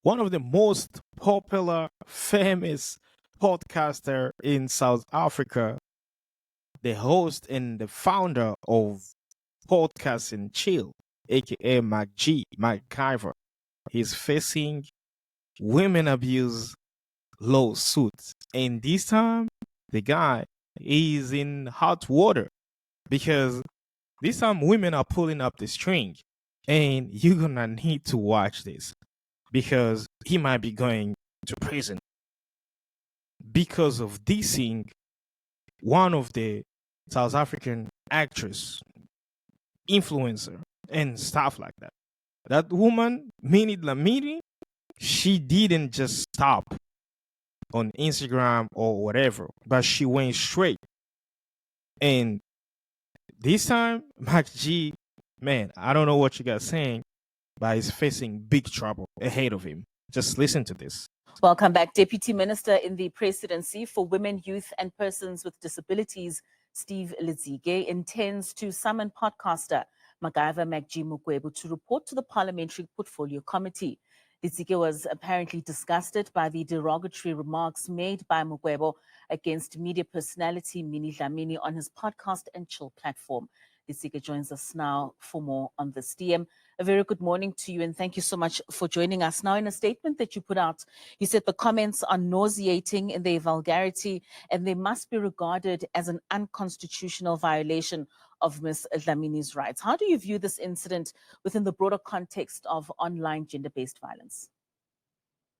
one of the most popular, famous podcaster in South Africa, the host and the founder of Podcast and Chill, aka MacG, MacGyver. He's facing women abuse lawsuits. And this time, the guy is in hot water because this time women are pulling up the string. And you're gonna need to watch this because he might be going to prison because of dissing one of the South African actress, influencer, and stuff like that. That woman, Minnie Dlamini, she didn't just stop on Instagram or whatever, but she went straight. And this time, MacG, man, I don't know what you guys saying, but he's facing big trouble ahead of him. Just listen to this. Welcome back. Deputy Minister in the Presidency for Women, Youth and Persons with Disabilities, Steve Lizige, intends to summon podcaster MacGyver MacG Mokwebo to report to the Parliamentary Portfolio Committee. Lizige was apparently disgusted by the derogatory remarks made by Mokwebo against media personality Minnie Dlamini on his podcast and Chill platform. Lizige joins us now for more on this. DM, a very good morning to you and thank you so much for joining us. Now, in a statement that you put out, you said the comments are nauseating in their vulgarity and they must be regarded as an unconstitutional violation of Ms. Dlamini's rights. How do you view this incident within the broader context of online gender-based violence?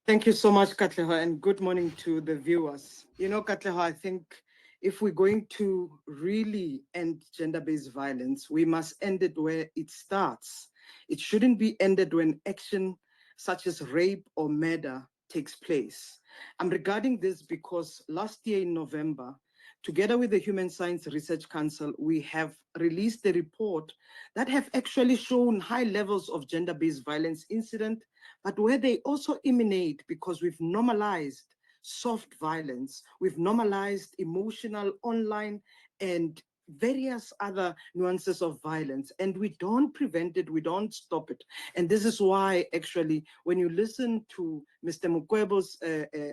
Thank you so much, Katleho, and good morning to the viewers. You know, Katleho, I think if we're going to really end gender-based violence, we must end it where it starts. It shouldn't be ended when action such as rape or murder takes place. I'm regarding this because last year in November, together with the Human Science Research Council, we have released a report that have actually shown high levels of gender-based violence incident, but where they also emanate because we've normalized soft violence, we've normalized emotional, online, and various other nuances of violence, and we don't prevent it, we don't stop it. And this is why, actually, when you listen to Mr. Mokwebo's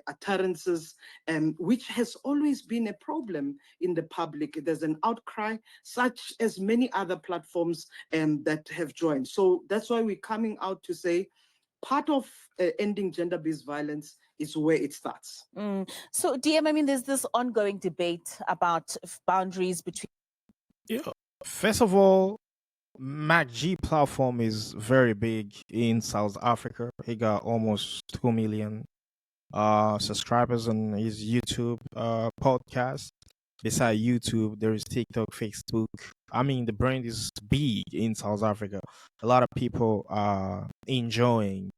utterances, which has always been a problem in the public, there's an outcry, such as many other platforms that have joined. So that's why we're coming out to say, part of ending gender-based violence is where it starts. So, DM, I mean, there's this ongoing debate about boundaries between. Yeah. First of all, MacG platform is very big in South Africa. He got almost 2 million subscribers on his YouTube podcast. Besides YouTube, there is TikTok, Facebook. I mean, the brand is big in South Africa. A lot of people are enjoying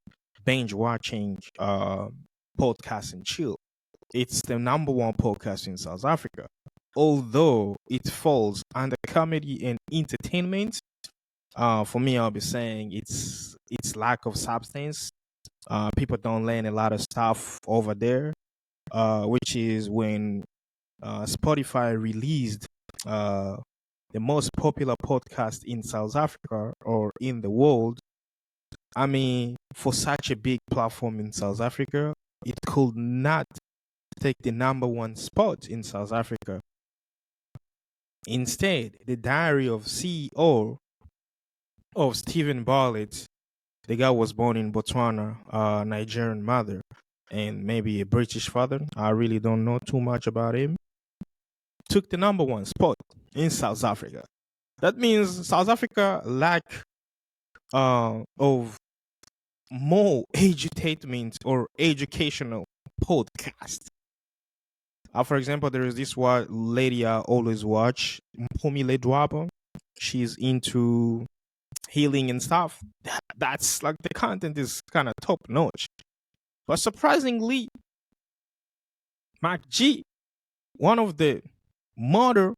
binge watching podcast and chill. It's the number one podcast in South Africa. Although it falls under comedy and entertainment, for me, I'll be saying it's lack of substance. People don't learn a lot of stuff over there, which is when Spotify released the most popular podcast in South Africa or in the world. I mean, for such a big platform in South Africa, it could not take the number one spot in South Africa. Instead, the diary of CEO of Stephen Bartlett, the guy was born in Botswana, Nigerian mother, and maybe a British father. I really don't know too much about him. Took the number one spot in South Africa. That means South Africa lack of more edutainment or educational podcast. For example, there is this one lady I always watch, Mpumi Ledwaba. She's into healing and stuff. That's like the content is kind of top notch. But surprisingly, MacG, one of the mother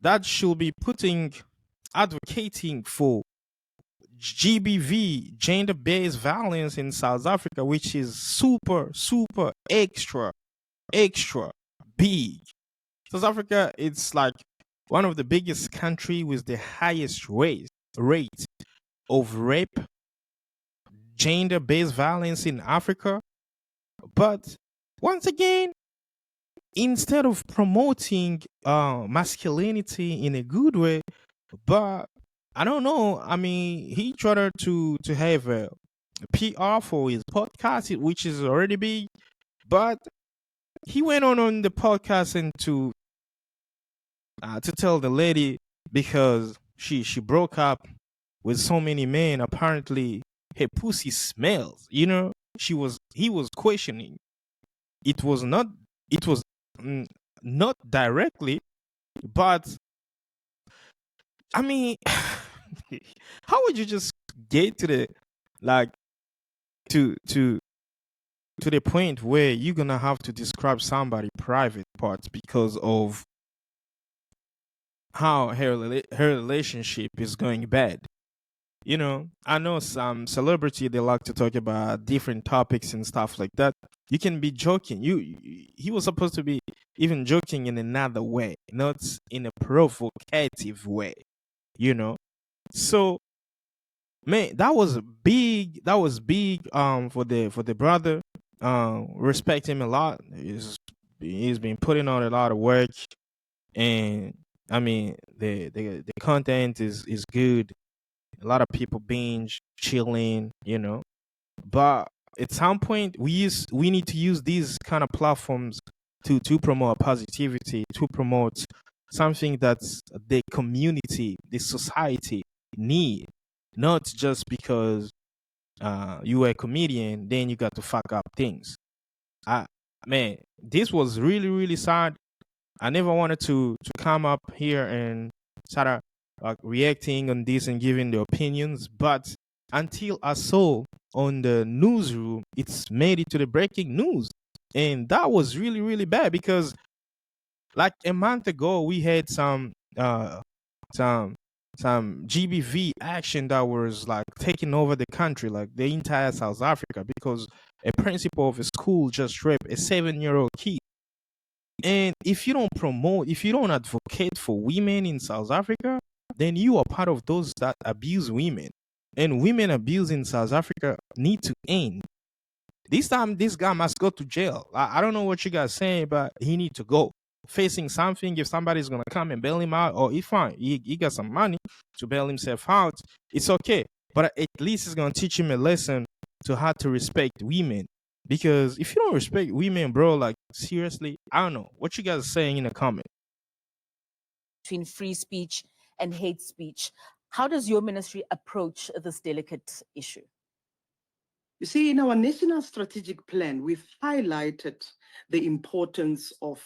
that should be advocating for GBV, gender-based violence in South Africa, which is super, super extra big. South Africa, it's like one of the biggest country with the highest rate of rape, gender-based violence in Africa. But once again, instead of promoting masculinity in a good way, but I don't know. I mean, he tried to have a PR for his podcast, which is already big, but he went on the podcast and to tell the lady because she broke up with so many men. Apparently, her pussy smells. You know, he was questioning. It was not. It was mm, not directly, but I mean, how would you just get to the like to to the point where you're gonna have to describe somebody private parts because of how her relationship is going bad? You know, I know some celebrity they like to talk about different topics and stuff like that. You can be joking. He was supposed to be even joking in another way, not in a provocative way. You know, so man, that was big. That was big. For the brother. Respect him a lot. He's been putting on a lot of work, and I mean the content is good. A lot of people binge, chilling, you know. But at some point, we need to use these kind of platforms to promote positivity, to promote something that's the community, the society need, not just because you were a comedian, then you got to fuck up things. I Man, this was really sad. I never wanted to come up here and start like reacting on this and giving the opinions, but until I saw on the newsroom, it's made it to the breaking news, and that was really bad because like a month ago we had some some GBV action that was like taking over the country, like the entire South Africa, because a principal of a school just raped a 7-year-old kid. And if you don't promote, if you don't advocate for women in South Africa, then you are part of those that abuse women. And women abuse in South Africa need to end. This time, this guy must go to jail. I don't know what you guys saying, but he need to go. Facing something, if somebody's gonna come and bail him out, or if fine, he got some money to bail himself out, it's okay. But at least it's gonna teach him a lesson to how to respect women. Because if you don't respect women, bro, like seriously, I don't know what you guys are saying in the comment. Between free speech and hate speech. How does your ministry approach this delicate issue? You see, in our national strategic plan, we've highlighted the importance of,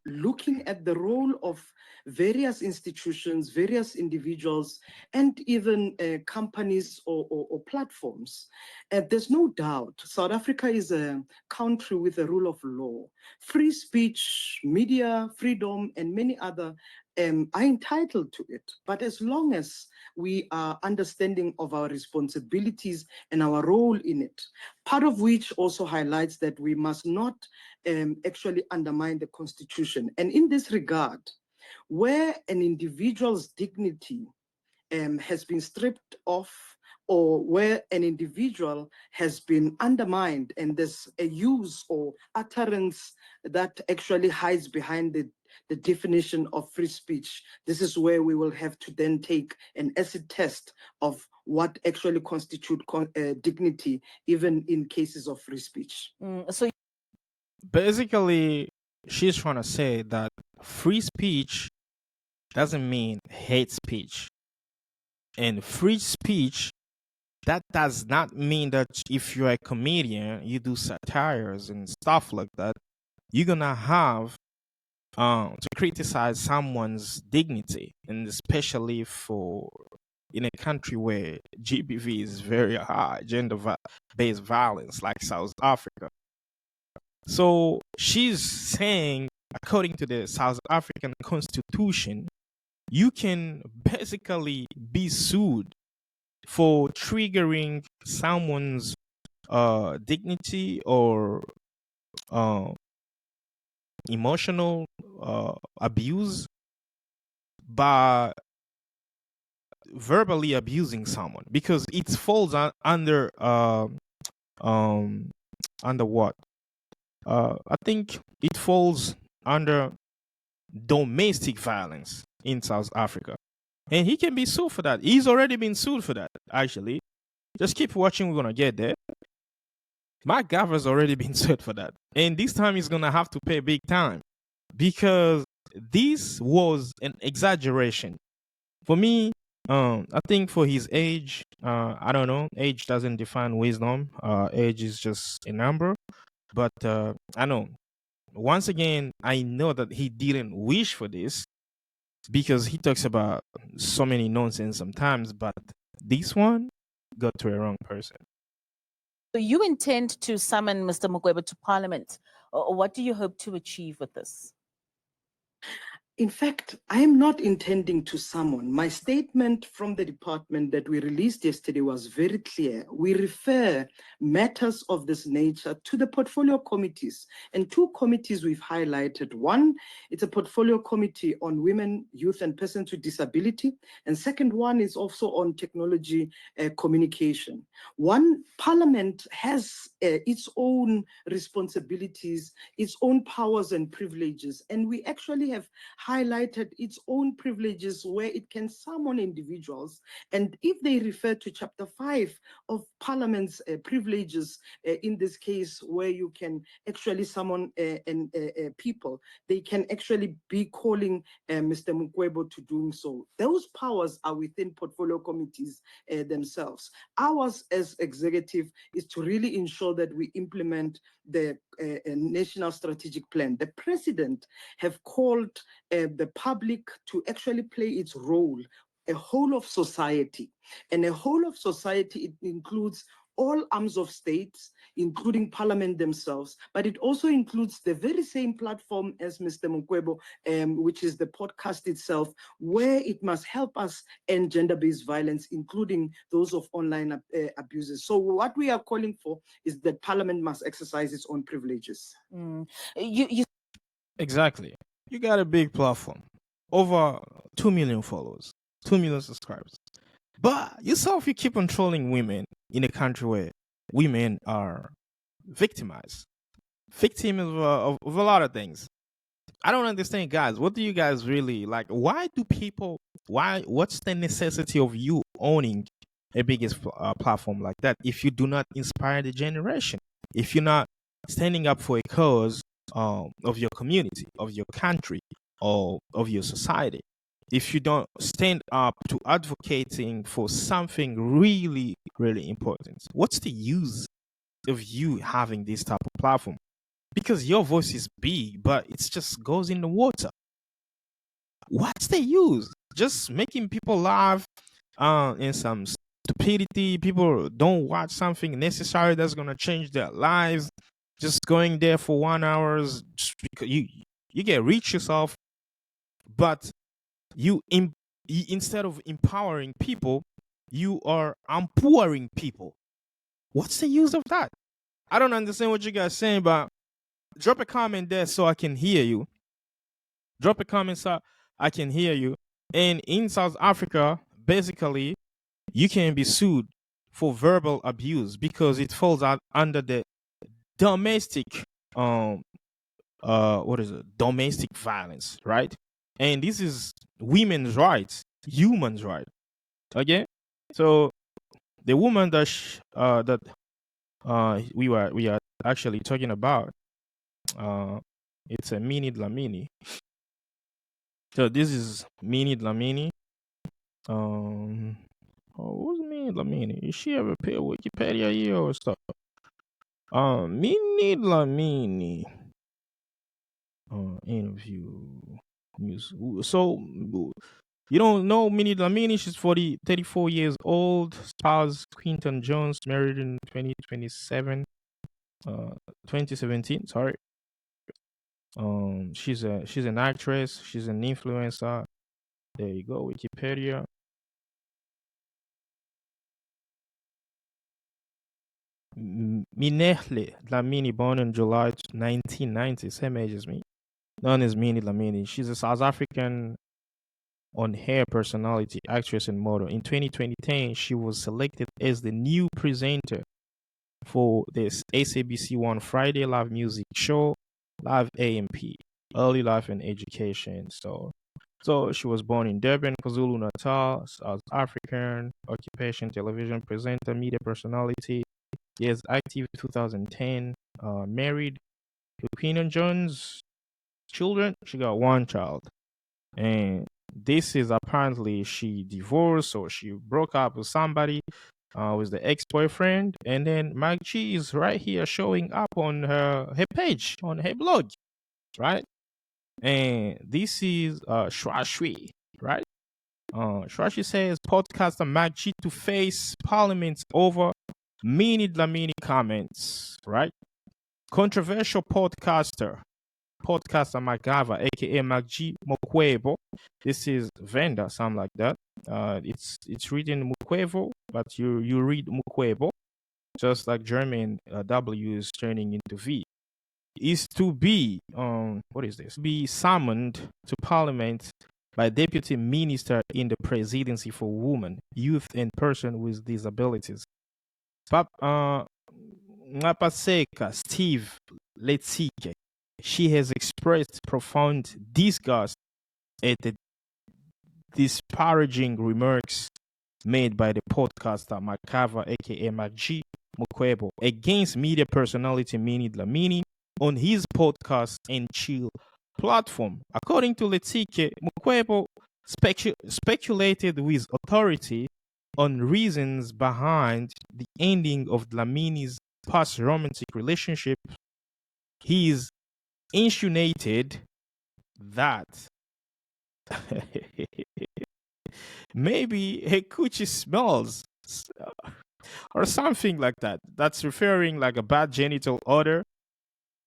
looking at the role of various institutions, various individuals, and even companies or platforms. There's no doubt South Africa is a country with a rule of law. Free speech, media freedom, and many other are entitled to it. But as long as we are understanding of our responsibilities and our role in it, part of which also highlights that we must not actually undermine the Constitution. And in this regard, where an individual's dignity has been stripped off, or where an individual has been undermined and there's a use or utterance that actually hides behind the definition of free speech, this is where we will have to then take an acid test of what actually constitutes dignity, even in cases of free speech. So Basically, she's trying to say that free speech doesn't mean hate speech. And free speech, that does not mean that if you're a comedian, you do satires and stuff like that, you're gonna have to criticize someone's dignity, and especially for in a country where GBV is very high, gender-based violence like South Africa. So she's saying, according to the South African Constitution, you can basically be sued for triggering someone's dignity or uh, emotional abuse by verbally abusing someone, because it falls under what? I think it falls under domestic violence in South Africa. And he can be sued for that. He's already been sued for that, actually. Just keep watching, we're gonna get there. MacG has already been sued for that. And this time he's gonna have to pay big time, because this was an exaggeration. For me, I think for his age, I don't know, age doesn't define wisdom. Age is just a number. But I know, once again, I know that he didn't wish for this, because he talks about so many nonsense sometimes, but this one got to a wrong person. So you intend to summon Mr. Mokweba to Parliament. What do you hope to achieve with this? In fact, I am not intending to summon. My statement from the department that we released yesterday was very clear. We refer matters of this nature to the portfolio committees, and two committees we've highlighted. One, it's a portfolio committee on women, youth, and persons with disability. And second one is also on technology communication. One, Parliament has its own responsibilities, its own powers and privileges, and we actually have highlighted its own privileges where it can summon individuals. And if they refer to Chapter 5 of Parliament's privileges, in this case, where you can actually summon people, they can actually be calling Mr. Mokweba to doing so. Those powers are within portfolio committees themselves. Ours as executive is to really ensure that we implement the national strategic plan. The president have called the public to actually play its role, a whole of society. And a whole of society, it includes all arms of states, including Parliament themselves, but it also includes the very same platform as Mr. Mokweba, which is the podcast itself, where it must help us end gender-based violence, including those of online abuses. So what we are calling for is that Parliament must exercise its own privileges. Exactly. You got a big platform, over 2 million followers, 2 million subscribers. But yourself, you keep on trolling women in a country where women are victimized, victim of a lot of things. I don't understand, guys. What do you guys really like? Why do people? What's the necessity of you owning a biggest platform like that if you do not inspire the generation? If you're not standing up for a cause of your community, of your country, or of your society, if you don't stand up to advocating for something really, really important, what's the use of you having this type of platform? Because your voice is big, but it just goes in the water. What's the use? Just making people laugh in some stupidity. People don't watch something necessary that's gonna change their lives. Just going there for 1 hour, just because you get rich yourself, but you instead of empowering people, you are empowering people. What's the use of that? I don't understand what you guys saying, but drop a comment there so I can hear you. Drop a comment so I can hear you. And in South Africa, basically, you can be sued for verbal abuse because it falls out under the domestic what is it? Domestic violence, right? And this is women's rights, human's right. Okay? So the woman that we are actually talking about, it's a Minnie Dlamini. So this is Minnie Dlamini. Who's Minnie Dlamini? Is she ever pay Wikipedia here or stuff? Minnie Dlamini. Interview news. So you don't know Minnie Dlamini? She's 34 years old. Spouse Quinton Jones, married in 2017. Sorry. She's an actress. She's an influencer. There you go, Wikipedia. Minnie Dlamini, born in July 1990, same age as me. Known as Minnie Dlamini. She's a South African on her personality, actress, and model. In 2010, she was selected as the new presenter for this SABC One Friday live music show, Live AMP, Early Life and Education. So she was born in Durban, KwaZulu Natal, South African, occupation, television presenter, media personality. Yes, active 2010, married to Queen Jones. Children, she got one child. And this is apparently she divorced or she broke up with somebody, with the ex-boyfriend. And then MacG is right here showing up on her page, on her blog, right? And this is Shwashwi, right? Shwashi says podcaster MacG to face parliament over Minnie Dlamini comments, right? Controversial podcaster Magava, aka MacG Mokwebo. This is Venda, something like that. It's written Mukwevo, but you read Mukwebo, just like German W is turning into V. Is to be what is this? Be summoned to Parliament by Deputy Minister in the Presidency for Women, Youth, and Person with Disabilities. Ngapaseka Steve Letsike, she has expressed profound disgust at the disparaging remarks made by the podcaster Makava, aka MacG Mokwebo, against media personality Minnie Dlamini on his podcast and chill platform. According to Letike, Mokwebo speculated with authority on reasons behind the ending of Dlamini's past romantic relationship. He's insinuated that maybe her coochie smells or something like that. That's referring like a bad genital odor,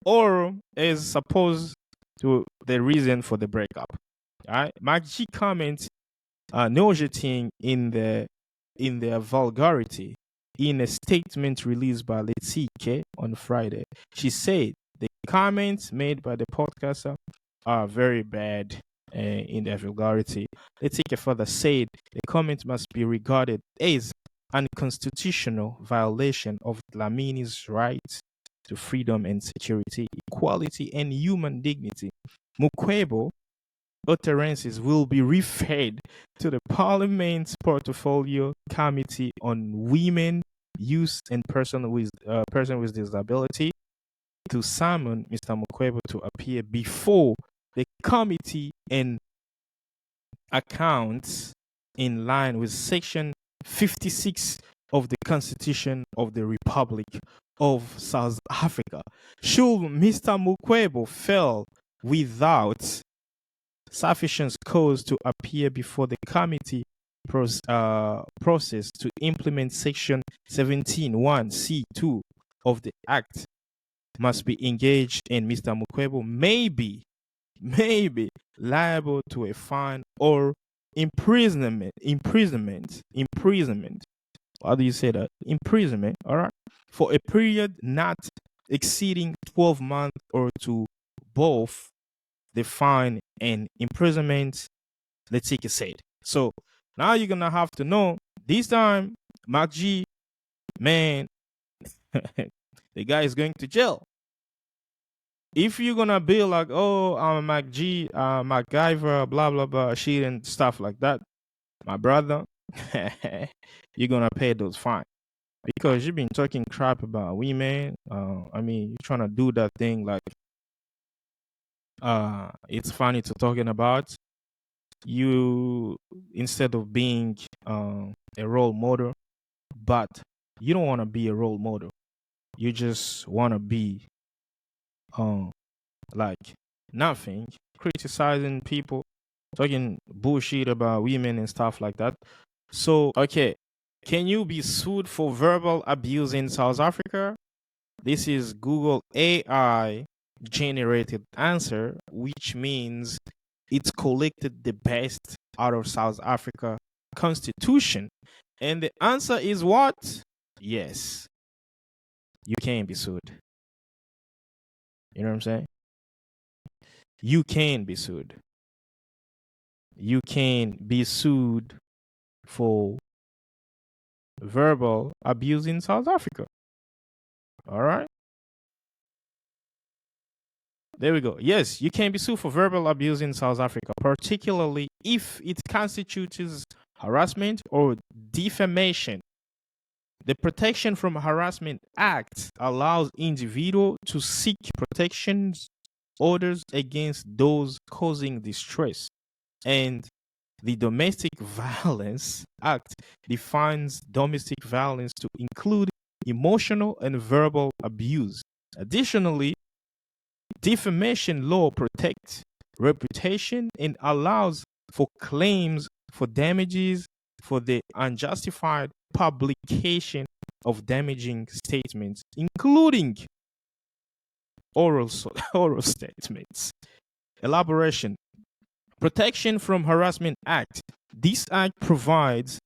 or is supposed to the reason for the breakup. All right, MacG comments nojeting in their vulgarity in a statement released by Letike on Friday. She said the comments made by the podcaster are very bad in their vulgarity. Letike further said the comment must be regarded as unconstitutional violation of Dlamini's rights to freedom and security, equality, and human dignity. Mukwebo utterances will be referred to the Parliament's Portfolio Committee on Women, Youth, and Person with Disability to summon Mr. Mukwebo to appear before the committee and accounts in line with Section 56 of the Constitution of the Republic of South Africa. Should Mr. Mukwebo fail without sufficient cause to appear before the committee process to implement Section 17(1)(c)(2) of the Act must be engaged in, Mr. Mukwebo may be liable to a fine or imprisonment. How do you say that? Imprisonment, all right, for a period not exceeding 12 months or to both the fine and imprisonment, let's take it said. So now you're gonna have to know this time, MacG, man, the guy is going to jail. If you're gonna be like, oh, I'm a MacG, MacGyver, blah blah blah, shit and stuff like that, my brother, you're gonna pay those fines because you've been talking crap about women. I mean, you're trying to do that thing like it's funny to talking about you instead of being a role model, but you don't want to be a role model. You just want to be like nothing, criticizing people, talking bullshit about women and stuff like that. So, okay, can you be sued for verbal abuse in South Africa? This is Google AI generated answer, which means it's collected the best out of South Africa constitution. And the answer is what? Yes. You can be sued. You know what I'm saying? You can be sued. you can be sued for verbal abuse in South Africa. All right. There we go. Yes, you can be sued for verbal abuse in South Africa, particularly if it constitutes harassment or defamation. The Protection from Harassment Act allows individuals to seek protections orders against those causing distress. And the Domestic Violence Act defines domestic violence to include emotional and verbal abuse. Additionally, defamation law protects reputation and allows for claims for damages for the unjustified publication of damaging statements, including oral statements. Elaboration. Protection from Harassment Act. This act provides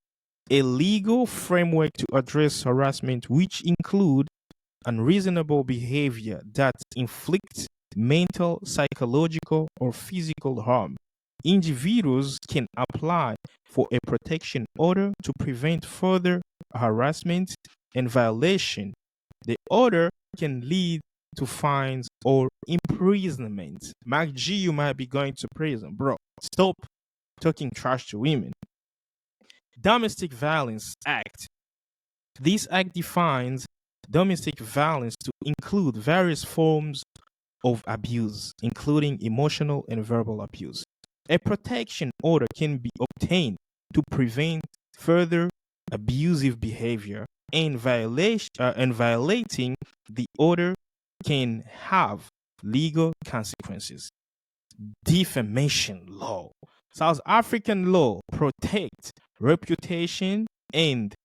a legal framework to address harassment, which include unreasonable behavior that inflicts mental, psychological, or physical harm. Individuals can apply for a protection order to prevent further harassment and violation. The order can lead to fines or imprisonment. MacG, you might be going to prison. Bro, stop talking trash to women. Domestic Violence Act. This act defines domestic violence to include various forms of abuse, including emotional and verbal abuse. A protection order can be obtained to prevent further abusive behavior, and violating the order can have legal consequences. Defamation law. South African law protects reputation and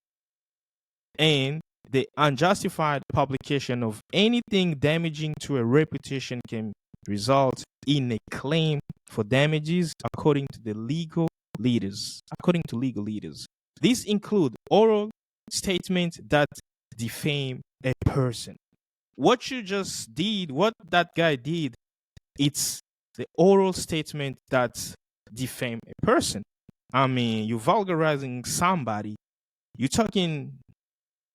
the unjustified publication of anything damaging to a reputation can result in a claim for damages according to legal leaders. These include oral statements that defame a person. What you just did, what that guy did, it's the oral statement that defame a person. I mean, you're vulgarizing somebody. You're talking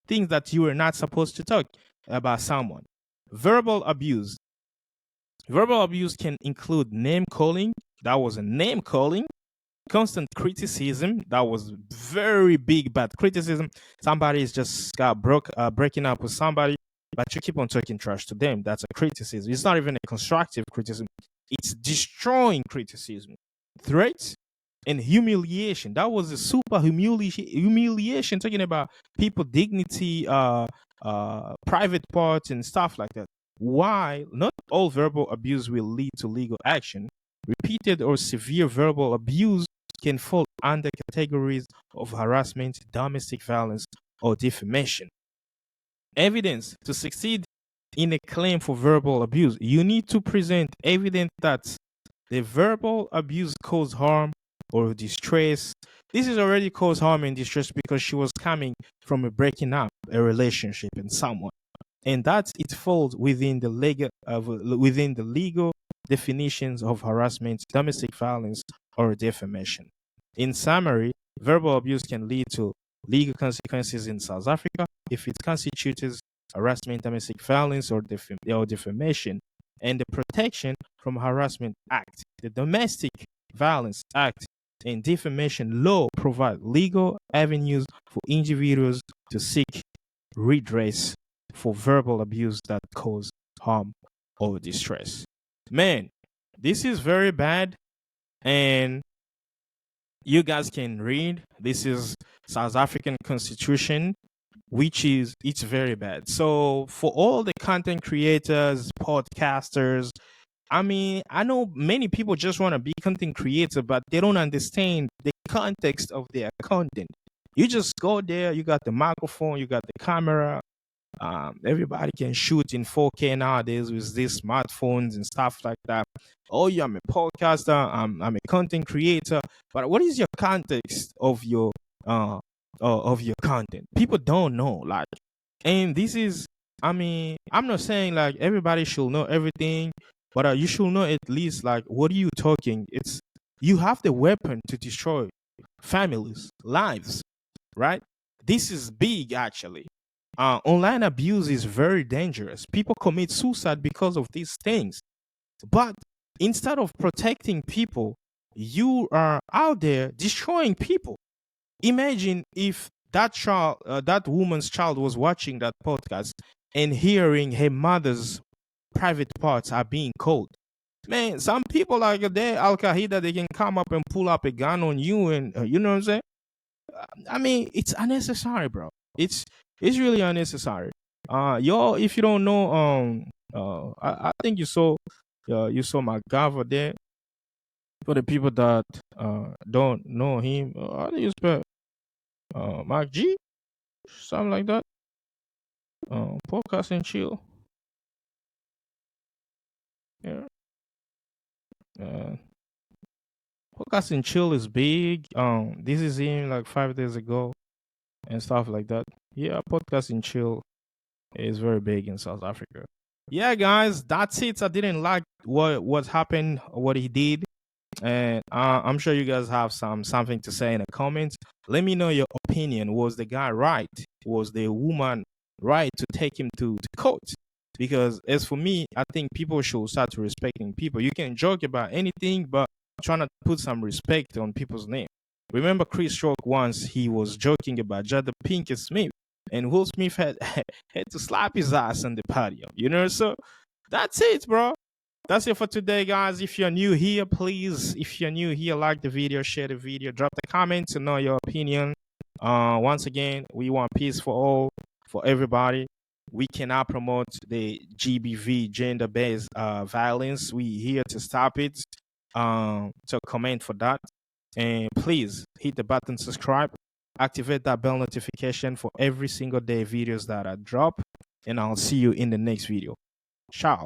things that you are not supposed to talk about someone. Verbal abuse. Verbal abuse can include name calling. That was a name calling. Constant criticism. That was very big bad criticism. Somebody is just breaking up with somebody, but you keep on talking trash to them. That's a criticism. It's not even a constructive criticism. It's destroying criticism. Threats and humiliation. That was a super humiliation, talking about people dignity, private parts and stuff like that. Why not all verbal abuse will lead to legal action? Repeated or severe verbal abuse can fall under categories of harassment, domestic violence, or defamation. Evidence. To succeed in a claim for verbal abuse, you need to present evidence that the verbal abuse caused harm or distress. This is already caused harm and distress because she was coming from a breaking up a relationship in someone, and that it falls within the legal definitions of harassment, domestic violence, or defamation. In summary, verbal abuse can lead to legal consequences in South Africa if it constitutes harassment, domestic violence, or defamation. And the Protection from Harassment Act, the Domestic Violence Act, and defamation law provide legal avenues for individuals to seek redress for verbal abuse that cause harm or distress. Man, this is very bad, and you guys can read. This is South African Constitution, it's very bad. So for all the content creators, podcasters, I mean, I know many people just want to be content creator, but they don't understand the context of their content. You just go there, you got the microphone, you got the camera. Everybody can shoot in 4K nowadays with these smartphones and stuff like that. Oh, yeah, I'm a podcaster, I'm a content creator. But what is your context of your content? People don't know, like, and this is, I mean, I'm not saying like everybody should know everything, but you should know at least like what are you talking. You have the weapon to destroy families, lives, right? This is big, actually. Online abuse is very dangerous. People commit suicide because of these things. But instead of protecting people, you are out there destroying people. Imagine if that woman's child was watching that podcast and hearing her mother's private parts are being called. Man, some people like they Al Qaeda, they can come up and pull up a gun on you, and you know what I'm saying. I mean, it's unnecessary, bro. It's really unnecessary. Yo, if you don't know, I think you saw MacGyver there. For the people that don't know him, how do you spell MacG? Something like that. Podcast and chill. Yeah. Uh, Podcast and chill is big. This is him like 5 days ago and stuff like that. Yeah, podcast and chill is very big in South Africa. Yeah, guys, that's it. I didn't like what happened, what he did, and I'm sure you guys have something to say in the comments. Let me know your opinion. Was the guy right? Was the woman right to take him to court? Because as for me, I think people should start respecting people. You can joke about anything, but try to put some respect on people's name. Remember Chris Rock once he was joking about Jada Pinkett Smith, and Will Smith had had to slap his ass on the patio. You know, so that's it, bro. That's it for today, guys. If you're new here, please, if you're new here, like the video, share the video, drop the comment to know your opinion. Once again, we want peace for all, for everybody. We cannot promote the GBV, gender-based violence. We here to stop it. So comment for that. And please hit the button, subscribe, activate that bell notification for every single day videos that I drop. And I'll see you in the next video. Ciao.